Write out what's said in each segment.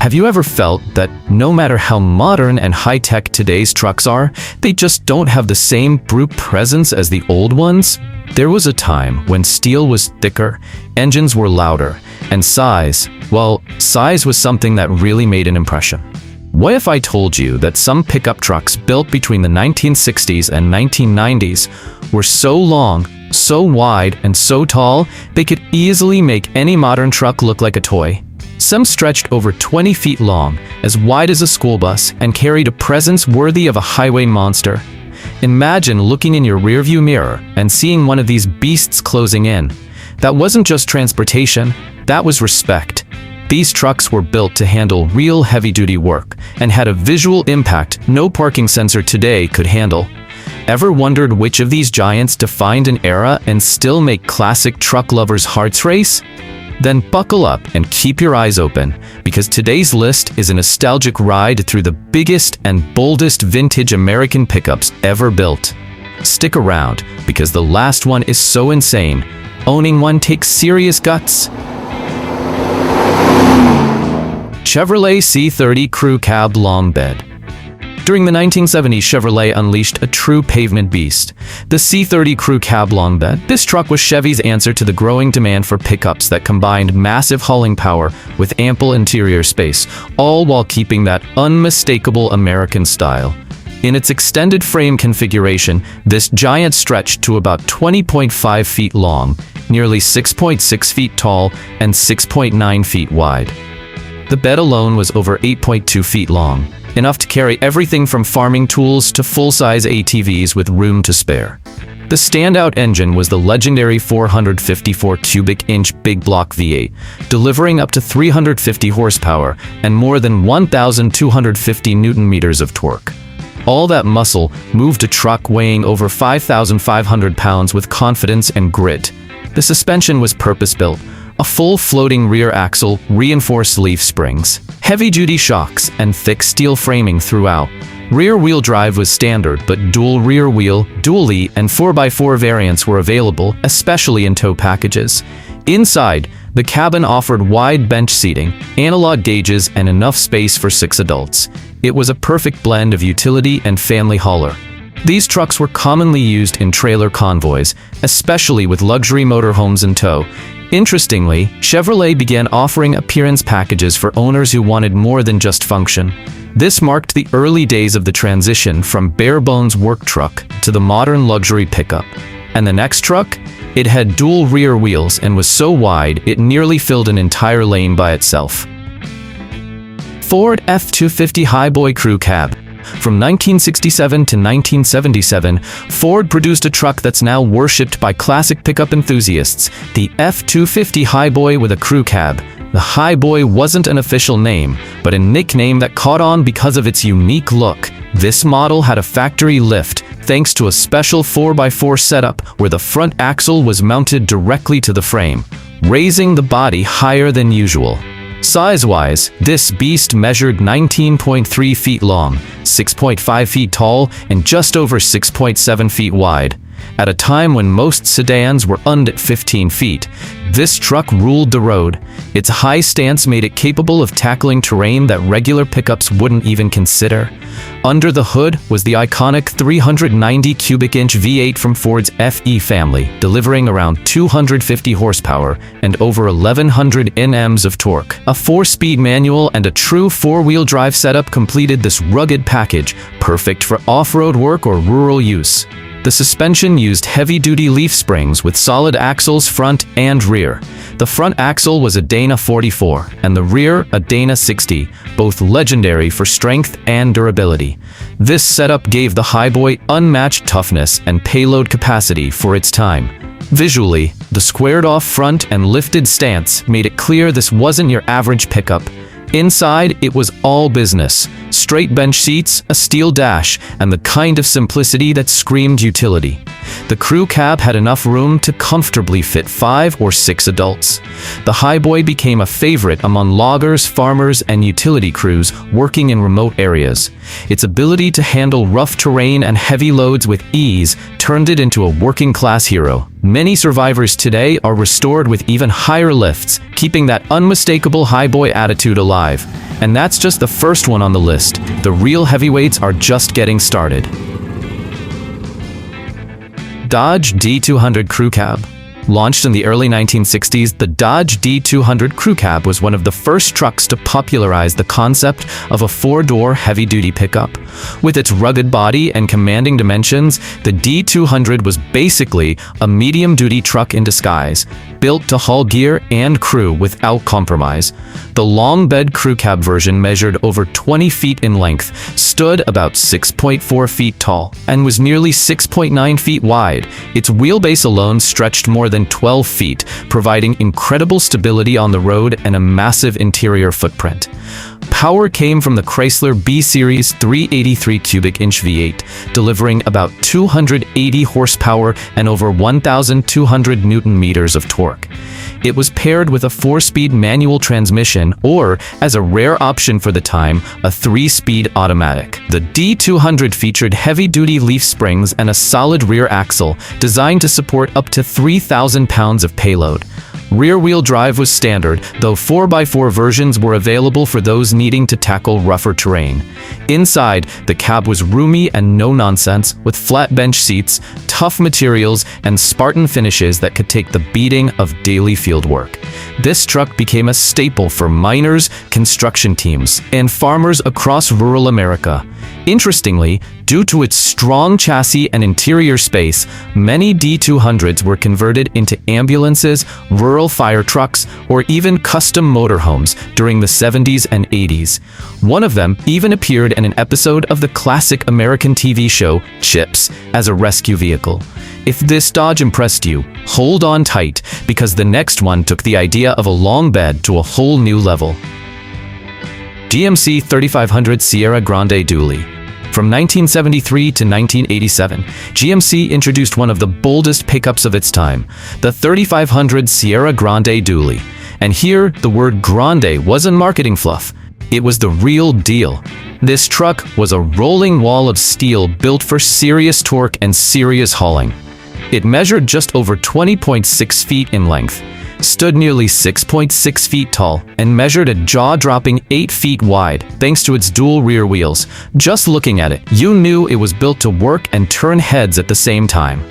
Have you ever felt that no matter how modern and high-tech today's trucks are, they just don't have the same brute presence as the old ones? There was a time when steel was thicker, engines were louder, and size was something that really made an impression. What if I told you that some pickup trucks built between the 1960s and 1990s were so long, so wide, and so tall, they could easily make any modern truck look like a toy? Some stretched over 20 feet long, as wide as a school bus, and carried a presence worthy of a highway monster. Imagine looking in your rearview mirror and seeing one of these beasts closing in. That wasn't just transportation, that was respect. These trucks were built to handle real heavy-duty work and had a visual impact no parking sensor today could handle. Ever wondered which of these giants defined an era and still make classic truck lovers' hearts race? Then buckle up and keep your eyes open, because today's list is a nostalgic ride through the biggest and boldest vintage American pickups ever built. Stick around, because the last one is so insane, owning one takes serious guts. Chevrolet C30 Crew Cab Long Bed. During the 1970s, Chevrolet unleashed a true pavement beast. The C30 Crew Cab Long Bed. This truck was Chevy's answer to the growing demand for pickups that combined massive hauling power with ample interior space, all while keeping that unmistakable American style. In its extended frame configuration, this giant stretched to about 20.5 feet long, nearly 6.6 feet tall, and 6.9 feet wide. The bed alone was over 8.2 feet long, enough to carry everything from farming tools to full-size ATVs with room to spare. The standout engine was the legendary 454 cubic inch big block V8, delivering up to 350 horsepower and more than 1,250 Newton-meters of torque. All that muscle moved a truck weighing over 5,500 pounds with confidence and grit. The suspension was purpose-built. A full floating rear axle, reinforced leaf springs, heavy-duty shocks, and thick steel framing throughout. Rear-wheel drive was standard, but dual rear-wheel, dually, and 4x4 variants were available, especially in tow packages. Inside, the cabin offered wide bench seating, analog gauges, and enough space for 6 adults. It was a perfect blend of utility and family hauler. These trucks were commonly used in trailer convoys, especially with luxury motorhomes in tow. Interestingly, Chevrolet began offering appearance packages for owners who wanted more than just function. This marked the early days of the transition from bare-bones work truck to the modern luxury pickup. And the next truck? It had dual rear wheels and was so wide it nearly filled an entire lane by itself. Ford F-250 Highboy Crew Cab. From 1967 to 1977, Ford produced a truck that's now worshipped by classic pickup enthusiasts, the F-250 Highboy with a crew cab. The Highboy wasn't an official name, but a nickname that caught on because of its unique look. This model had a factory lift, thanks to a special 4x4 setup where the front axle was mounted directly to the frame, raising the body higher than usual. Size-wise, this beast measured 19.3 feet long, 6.5 feet tall, and just over 6.7 feet wide. At a time when most sedans were under 15 feet, this truck ruled the road. Its high stance made it capable of tackling terrain that regular pickups wouldn't even consider. Under the hood was the iconic 390 cubic inch V8 from Ford's FE family, delivering around 250 horsepower and over 1,100 Nm of torque. A 4-speed manual and a true 4-wheel drive setup completed this rugged package, perfect for off-road work or rural use. The suspension used heavy-duty leaf springs with solid axles front and rear. The front axle was a Dana 44, and the rear a Dana 60, both legendary for strength and durability. This setup gave the Highboy unmatched toughness and payload capacity for its time. Visually, the squared-off front and lifted stance made it clear this wasn't your average pickup. Inside, it was all business. straight bench seats, a steel dash, and the kind of simplicity that screamed utility. The crew cab had enough room to comfortably fit 5 or 6 adults. The highboy became a favorite among loggers, farmers, and utility crews working in remote areas. Its ability to handle rough terrain and heavy loads with ease turned it into a working-class hero. Many survivors today are restored with even higher lifts, keeping that unmistakable highboy attitude alive. And that's just the first one on the list. The real heavyweights are just getting started. Dodge D200 Crew Cab. Launched in the early 1960s, the Dodge D200 Crew Cab was one of the first trucks to popularize the concept of a 4-door heavy-duty pickup. With its rugged body and commanding dimensions, the D200 was basically a medium-duty truck in disguise, built to haul gear and crew without compromise. The long bed crew cab version measured over 20 feet in length, stood about 6.4 feet tall, and was nearly 6.9 feet wide. Its wheelbase alone stretched more than 12 feet, providing incredible stability on the road and a massive interior footprint. Power came from the Chrysler B-Series 383 cubic inch V8, delivering about 280 horsepower and over 1,200 Newton meters of torque. It was paired with a 4-speed manual transmission or, as a rare option for the time, a 3-speed automatic. The D200 featured heavy-duty leaf springs and a solid rear axle, designed to support up to 3,000 pounds of payload. Rear-wheel drive was standard, though 4x4 versions were available for those needing to tackle rougher terrain. Inside, the cab was roomy and no-nonsense, with flat bench seats, tough materials, and Spartan finishes that could take the beating of daily field work. This truck became a staple for miners, construction teams, and farmers across rural America. Interestingly, due to its strong chassis and interior space, many D200s were converted into ambulances, rural fire trucks, or even custom motorhomes during the 70s and 80s. One of them even appeared in an episode of the classic American TV show Chips as a rescue vehicle. If this Dodge impressed you, hold on tight, because the next one took the idea of a long bed to a whole new level. GMC 3500 Sierra Grande Dually. From 1973 to 1987, GMC introduced one of the boldest pickups of its time, the 3500 Sierra Grande Dually. And here, the word grande wasn't marketing fluff. It was the real deal. This truck was a rolling wall of steel built for serious torque and serious hauling. It measured just over 20.6 feet in length, stood nearly 6.6 feet tall, and measured a jaw-dropping 8 feet wide, thanks to its dual rear wheels. Just looking at it, you knew it was built to work and turn heads at the same time.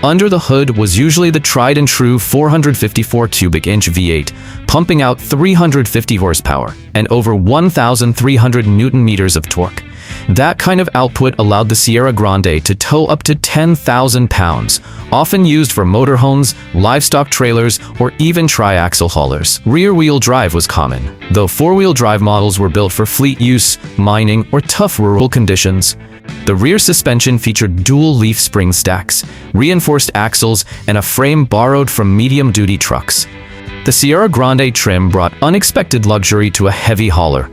Under the hood was usually the tried-and-true 454 cubic inch V8, pumping out 350 horsepower and over 1,300 Newton meters of torque. That kind of output allowed the Sierra Grande to tow up to 10,000 pounds, often used for motorhomes, livestock trailers, or even tri-axle haulers. Rear-wheel drive was common, though four-wheel drive models were built for fleet use, mining, or tough rural conditions. The rear suspension featured dual leaf spring stacks, reinforced axles, and a frame borrowed from medium-duty trucks. The Sierra Grande trim brought unexpected luxury to a heavy hauler.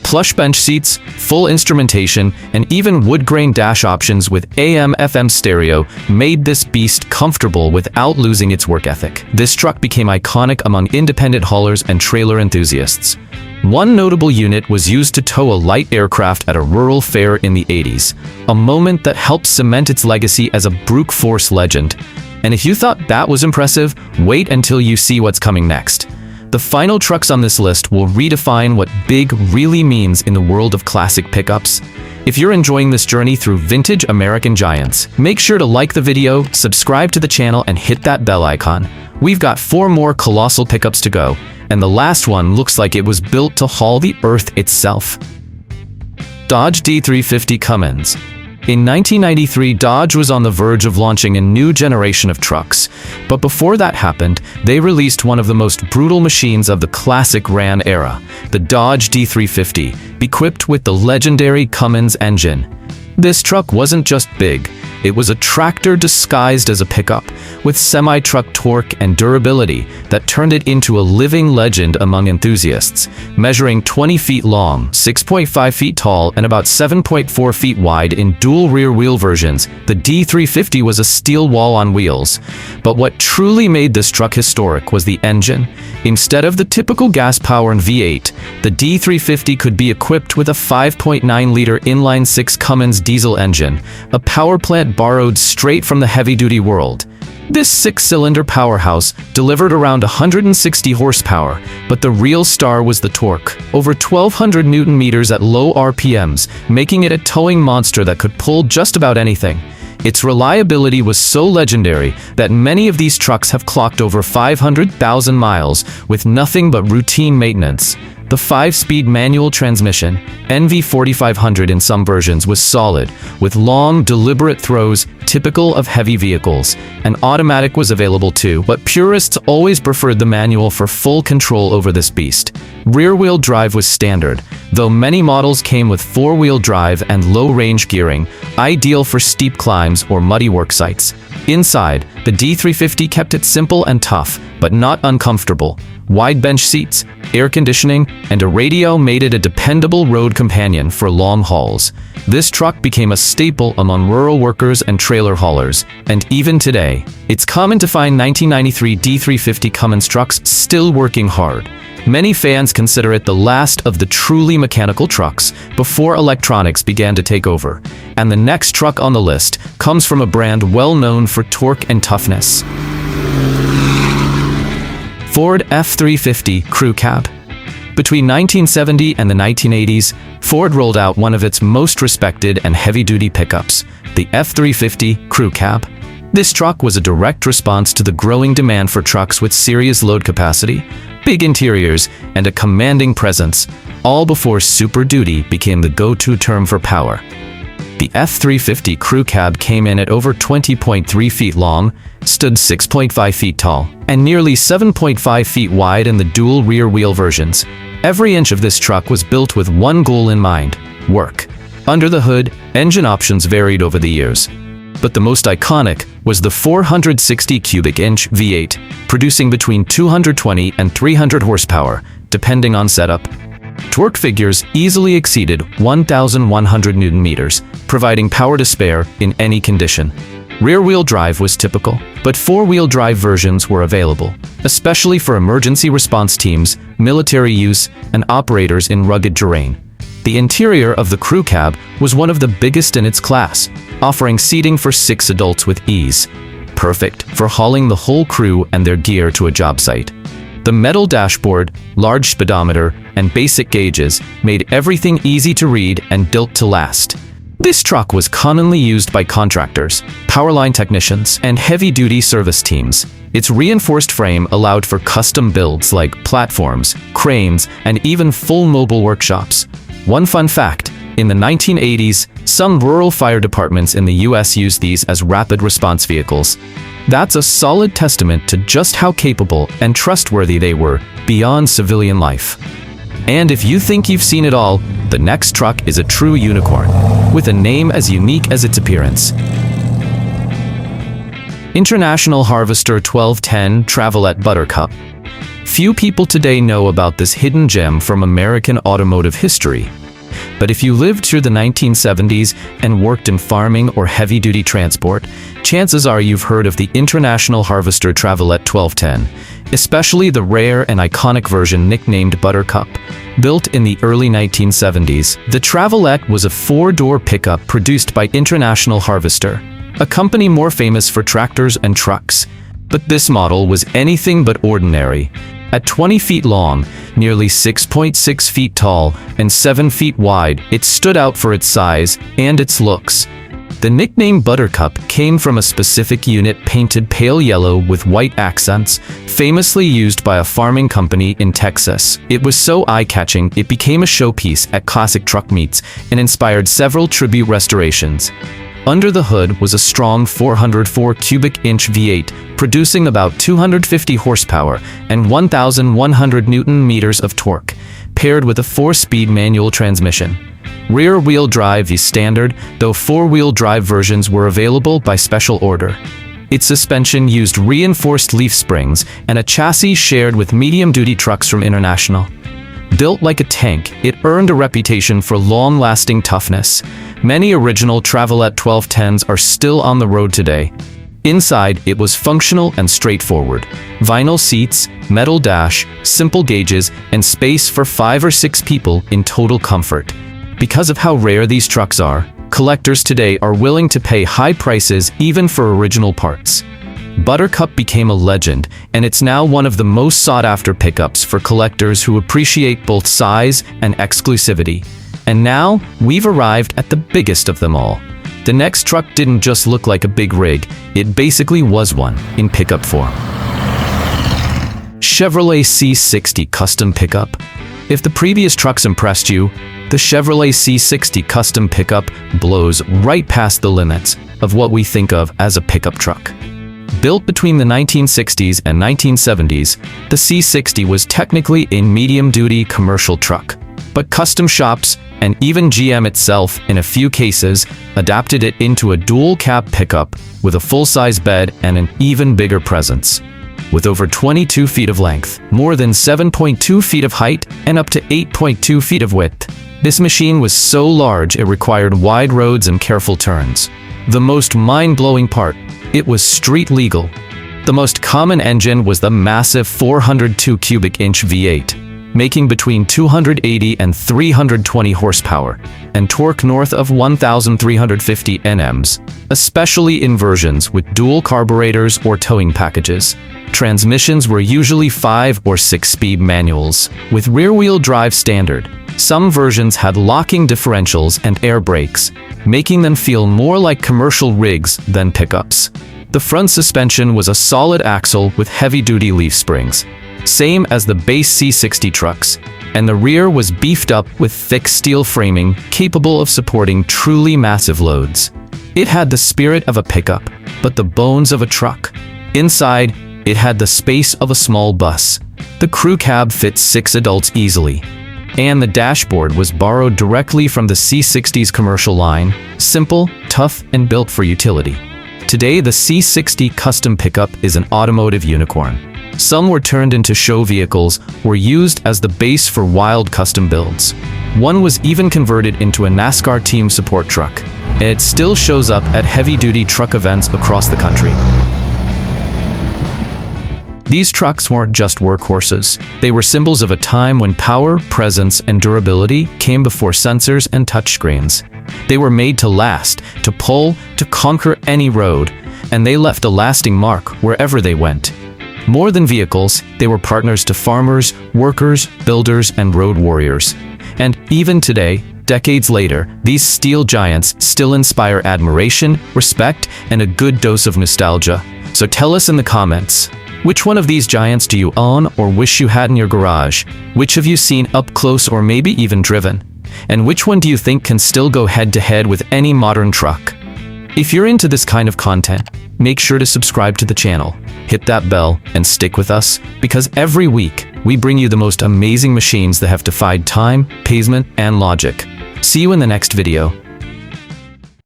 Plush bench seats, full instrumentation, and even wood-grain dash options with AM/FM stereo made this beast comfortable without losing its work ethic. This truck became iconic among independent haulers and trailer enthusiasts. One notable unit was used to tow a light aircraft at a rural fair in the 80s, a moment that helped cement its legacy as a brute force legend. And if you thought that was impressive, wait until you see what's coming next. The final trucks on this list will redefine what big really means in the world of classic pickups. If you're enjoying this journey through vintage American giants, make sure to like the video, subscribe to the channel, and hit that bell icon. We've got 4 more colossal pickups to go, and the last one looks like it was built to haul the earth itself. Dodge D350 Cummins. In 1993, Dodge was on the verge of launching a new generation of trucks, but before that happened, they released one of the most brutal machines of the classic Ram era, the Dodge D350, equipped with the legendary Cummins engine. This truck wasn't just big, It was a tractor disguised as a pickup, with semi-truck torque and durability that turned it into a living legend among enthusiasts. Measuring 20 feet long, 6.5 feet tall, and about 7.4 feet wide in dual rear-wheel versions, the D350 was a steel wall on wheels. But what truly made this truck historic was the engine. Instead of the typical gas-powered V8, the D350 could be equipped with a 5.9-liter inline-six Cummins diesel engine, a power plant borrowed straight from the heavy-duty world. This six-cylinder powerhouse delivered around 160 horsepower, but the real star was the torque, over 1,200 Newton-meters at low RPMs, making it a towing monster that could pull just about anything. Its reliability was so legendary that many of these trucks have clocked over 500,000 miles with nothing but routine maintenance. The 5-speed manual transmission, NV4500 in some versions, was solid, with long, deliberate throws typical of heavy vehicles. An automatic was available too, but purists always preferred the manual for full control over this beast. Rear-wheel drive was standard, though many models came with 4-wheel drive and low-range gearing, ideal for steep climbs or muddy work sites. Inside, the D350 kept it simple and tough, but not uncomfortable. Wide bench seats, air conditioning, and a radio made it a dependable road companion for long hauls. This truck became a staple among rural workers and trailer haulers, and even today, it's common to find 1993 D350 Cummins trucks still working hard. Many fans consider it the last of the truly mechanical trucks before electronics began to take over. And the next truck on the list comes from a brand well known for torque and toughness. Ford F-350 Crew Cab. Between 1970 and the 1980s, Ford rolled out one of its most respected and heavy-duty pickups, the F-350 Crew Cab. This truck was a direct response to the growing demand for trucks with serious load capacity, big interiors, and a commanding presence, all before Super Duty became the go-to term for power. The F-350 Crew Cab came in at over 20.3 feet long, stood 6.5 feet tall, and nearly 7.5 feet wide in the dual rear-wheel versions. Every inch of this truck was built with one goal in mind: work. Under the hood, engine options varied over the years, but the most iconic was the 460 cubic inch V8, producing between 220 and 300 horsepower, depending on setup. Torque figures easily exceeded 1,100 Newton-meters, providing power to spare in any condition. Rear-wheel drive was typical, but four-wheel drive versions were available, especially for emergency response teams, military use, and operators in rugged terrain. The interior of the crew cab was one of the biggest in its class, offering seating for 6 adults with ease, perfect for hauling the whole crew and their gear to a job site. The metal dashboard, large speedometer, and basic gauges made everything easy to read and built to last. This truck was commonly used by contractors, powerline technicians, and heavy-duty service teams. Its reinforced frame allowed for custom builds like platforms, cranes, and even full mobile workshops. One fun fact: in the 1980s, some rural fire departments in the US used these as rapid response vehicles. That's a solid testament to just how capable and trustworthy they were beyond civilian life. And if you think you've seen it all, the next truck is a true unicorn, with a name as unique as its appearance. International Harvester 1210 Travelette Buttercup. Few people today know about this hidden gem from American automotive history. But if you lived through the 1970s and worked in farming or heavy-duty transport, chances are you've heard of the International Harvester Travelette 1210, especially the rare and iconic version nicknamed Buttercup. Built in the early 1970s, the Travelette was a 4-door pickup produced by International Harvester, a company more famous for tractors and trucks. But this model was anything but ordinary. At 20 feet long, nearly 6.6 feet tall, and 7 feet wide, it stood out for its size and its looks. The nickname Buttercup came from a specific unit painted pale yellow with white accents, famously used by a farming company in Texas. It was so eye-catching it became a showpiece at classic truck meets and inspired several tribute restorations. Under the hood was a strong 404 cubic inch V8, producing about 250 horsepower and 1,100 Newton-meters of torque. paired with a 4-speed manual transmission. Rear-wheel drive is standard, though 4-wheel drive versions were available by special order. Its suspension used reinforced leaf springs and a chassis shared with medium-duty trucks from International. Built like a tank, it earned a reputation for long-lasting toughness. Many original Travelette 1210s are still on the road today. Inside, it was functional and straightforward. Vinyl seats, metal dash, simple gauges, and space for 5 or 6 people in total comfort. Because of how rare these trucks are, collectors today are willing to pay high prices even for original parts. Buttercup became a legend, and it's now one of the most sought-after pickups for collectors who appreciate both size and exclusivity. And now, we've arrived at the biggest of them all. The next truck didn't just look like a big rig, it basically was one, in pickup form. Chevrolet C60 Custom Pickup. If the previous trucks impressed you, the Chevrolet C60 Custom Pickup blows right past the limits of what we think of as a pickup truck. Built between the 1960s and 1970s, the C60 was technically a medium-duty commercial truck, but custom shops and even GM itself, in a few cases, adapted it into a dual-cab pickup with a full-size bed and an even bigger presence. With over 22 feet of length, more than 7.2 feet of height, and up to 8.2 feet of width, this machine was so large it required wide roads and careful turns. The most mind-blowing part, it was street legal. The most common engine was the massive 402 cubic inch V8, making between 280 and 320 horsepower, and torque north of 1,350 Nms, especially in versions with dual carburetors or towing packages. Transmissions were usually 5 or 6-speed manuals, with rear-wheel drive standard. Some versions had locking differentials and air brakes, making them feel more like commercial rigs than pickups. The front suspension was a solid axle with heavy-duty leaf springs, same as the base C60 trucks, and the rear was beefed up with thick steel framing capable of supporting truly massive loads. It had the spirit of a pickup, but the bones of a truck. Inside, it had the space of a small bus. The crew cab fit 6 adults easily. And the dashboard was borrowed directly from the C60's commercial line, simple, tough, and built for utility. Today, the C60 Custom Pickup is an automotive unicorn. Some were turned into show vehicles or used as the base for wild custom builds. One was even converted into a NASCAR team support truck, and it still shows up at heavy-duty truck events across the country. These trucks weren't just workhorses. They were symbols of a time when power, presence, and durability came before sensors and touchscreens. They were made to last, to pull, to conquer any road, and they left a lasting mark wherever they went. More than vehicles, they were partners to farmers, workers, builders, and road warriors. And even today, decades later, these steel giants still inspire admiration, respect, and a good dose of nostalgia. So tell us in the comments, which one of these giants do you own or wish you had in your garage? Which have you seen up close or maybe even driven? And which one do you think can still go head-to-head with any modern truck? If you're into this kind of content, make sure to subscribe to the channel, hit that bell, and stick with us, because every week, we bring you the most amazing machines that have defied time, pavement, and logic. See you in the next video.